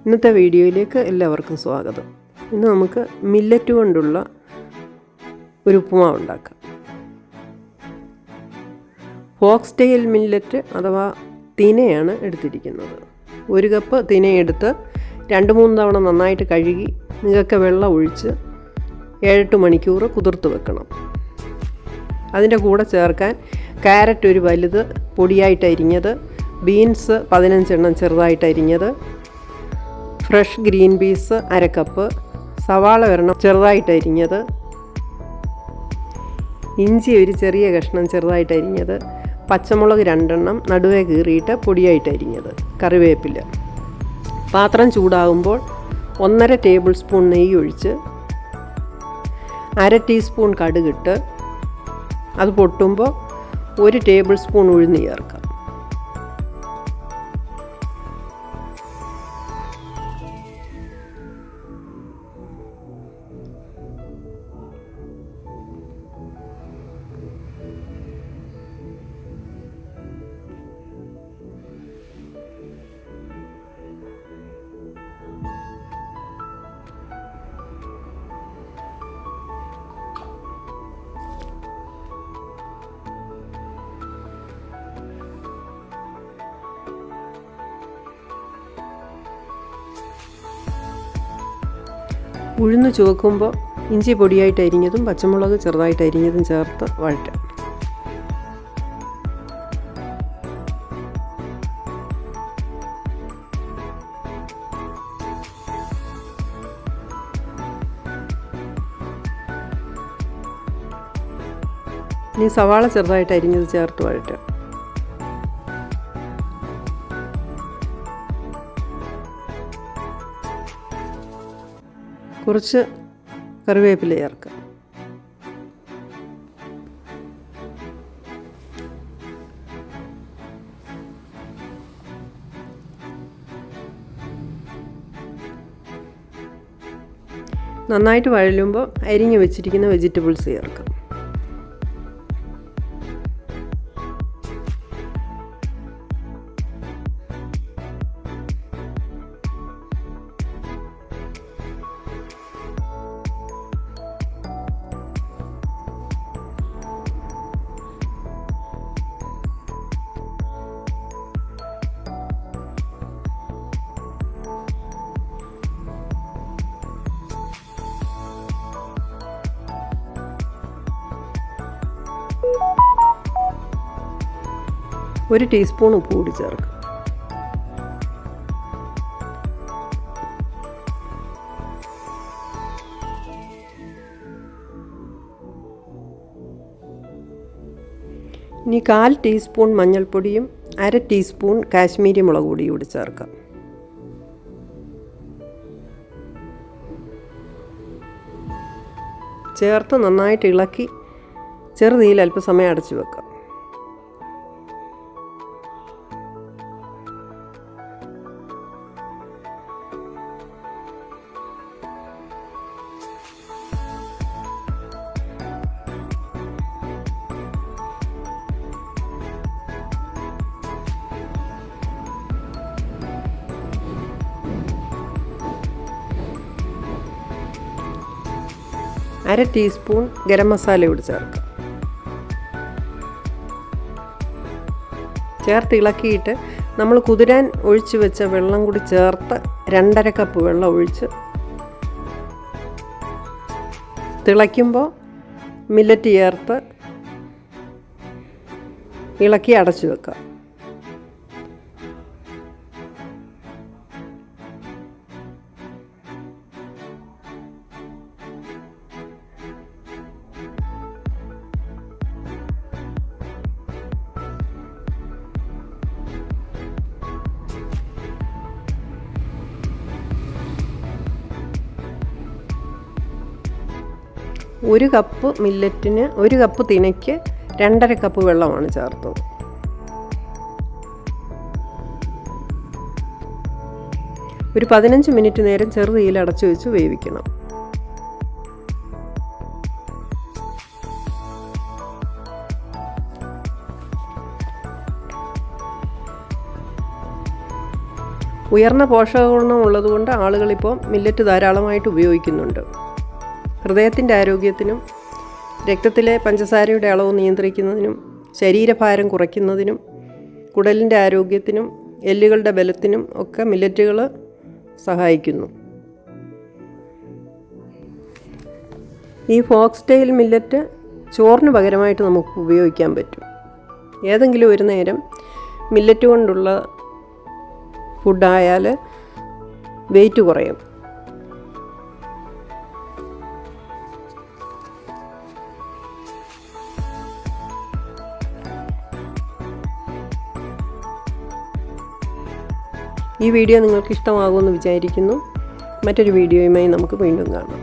ഇന്നത്തെ വീഡിയോയിലേക്ക് എല്ലാവർക്കും സ്വാഗതം. ഇന്ന് നമുക്ക് മില്ലറ്റ് കൊണ്ടുള്ള ഒരു ഉപ്പുമാവ് ഉണ്ടാക്കാം. ഫോക്സ്ടെയിൽ മില്ലറ്റ് അഥവാ തിനയാണ് എടുത്തിരിക്കുന്നത്. 1 കപ്പ് തിനയെടുത്ത് 2-3 തവണ നന്നായിട്ട് കഴുകി നിങ്ങൾക്ക് വെള്ളം ഒഴിച്ച് 7-8 മണിക്കൂർ കുതിർത്ത് വെക്കണം. അതിൻ്റെ കൂടെ ചേർക്കാൻ ക്യാരറ്റ് ഒരു വലുത് പൊടിയായിട്ട് അരിഞ്ഞത്, ബീൻസ് 15 എണ്ണം ചെറുതായിട്ട് അരിഞ്ഞത്, ഫ്രഷ് ഗ്രീൻ പീസ് 1/2 കപ്പ്, സവാള ഒരെണ്ണം ചെറുതായിട്ട് അരിഞ്ഞത്, ഇഞ്ചി ഒരു ചെറിയ കഷ്ണം ചെറുതായിട്ട് അരിഞ്ഞത്, പച്ചമുളക് 2 എണ്ണം നടുവേ കീറിയിട്ട് പൊടിയായിട്ട് അരിഞ്ഞത്, കറിവേപ്പില. പാത്രം ചൂടാകുമ്പോൾ 1.5 ടേബിൾ സ്പൂൺ നെയ്യ് ഒഴിച്ച് 1/2 ടീസ്പൂൺ കടുകിട്ട് അത് പൊട്ടുമ്പോൾ 1 ടേബിൾ സ്പൂൺ ഉഴുന്ന് ചേർക്കാം. ഉഴുന്ന് ചുവക്കുമ്പോൾ ഇഞ്ചി പൊടിയായിട്ട് അരിഞ്ഞതും പച്ചമുളക് ചെറുതായിട്ട് അരിഞ്ഞതും ചേർത്ത് വഴറ്റാം. ഇനി സവാള ചെറുതായിട്ട് അരിഞ്ഞത് ചേർത്ത് വഴറ്റാം. കുറച്ച് കറിവേപ്പില ചേർക്കാം. നന്നായിട്ട് വഴലുമ്പോൾ അരിഞ്ഞു വെച്ചിരിക്കുന്ന വെജിറ്റബിൾസ് ചേർക്കാം. ഒരു ടീസ്പൂൺ ഉപ്പ് കൂടി ചേർക്കും. ഇനി 1/4 ടീസ്പൂൺ മഞ്ഞൾപ്പൊടിയും 1/2 ടീസ്പൂൺ കാശ്മീരി മുളക് പൊടിയും കൂടി ചേർക്കാം. ചേർത്ത് നന്നായിട്ട് ഇളക്കി ചെറുതീയിൽ അല്പസമയം അടച്ചു വെക്കാം. അര ടീസ്പൂൺ ഗരം മസാല കൂടി ചേർക്കാം. ചേർത്ത് ഇളക്കിയിട്ട് നമ്മൾ കുതിരാൻ ഒഴിച്ച് വെച്ച വെള്ളം കൂടി ചേർത്ത് 2.5 കപ്പ് വെള്ളം ഒഴിച്ച് തിളയ്ക്കുമ്പോൾ മില്ലറ്റ് ചേർത്ത് ഇളക്കി അടച്ചു വെക്കാം. ഒരു കപ്പ് മില്ലറ്റിന് 1 കപ്പ് തിനയ്ക്ക് 2.5 കപ്പ് വെള്ളമാണ് ചേർത്തത്. ഒരു 15 മിനിറ്റ് നേരം ചെറുതീയിൽ അടച്ചു വെച്ച് വേവിക്കണം. ഉയർന്ന പോഷകഗുണം ഉള്ളതുകൊണ്ട് ആളുകളിപ്പോൾ മില്ലറ്റ് ധാരാളമായിട്ട് ഉപയോഗിക്കുന്നുണ്ട്. ഹൃദയത്തിൻ്റെ ആരോഗ്യത്തിനും രക്തത്തിലെ പഞ്ചസാരയുടെ അളവ് നിയന്ത്രിക്കുന്നതിനും ശരീരഭാരം കുറയ്ക്കുന്നതിനും കുടലിൻ്റെ ആരോഗ്യത്തിനും എല്ലുകളുടെ ബലത്തിനും ഒക്കെ മില്ലറ്റുകൾ സഹായിക്കുന്നു. ഈ ഫോക്സ് ടെയിൽ മില്ലറ്റ് ചോറിന് പകരമായിട്ട് നമുക്ക് ഉപയോഗിക്കാൻ പറ്റും. ഏതെങ്കിലും ഒരു നേരം മില്ലറ്റ് കൊണ്ടുള്ള ഫുഡായാൽ വെയിറ്റ് കുറയും. ഈ വീഡിയോ നിങ്ങൾക്ക് ഇഷ്ടമാകുമെന്ന് വിചാരിക്കുന്നു. മറ്റൊരു വീഡിയോയുമായി നമുക്ക് വീണ്ടും കാണാം.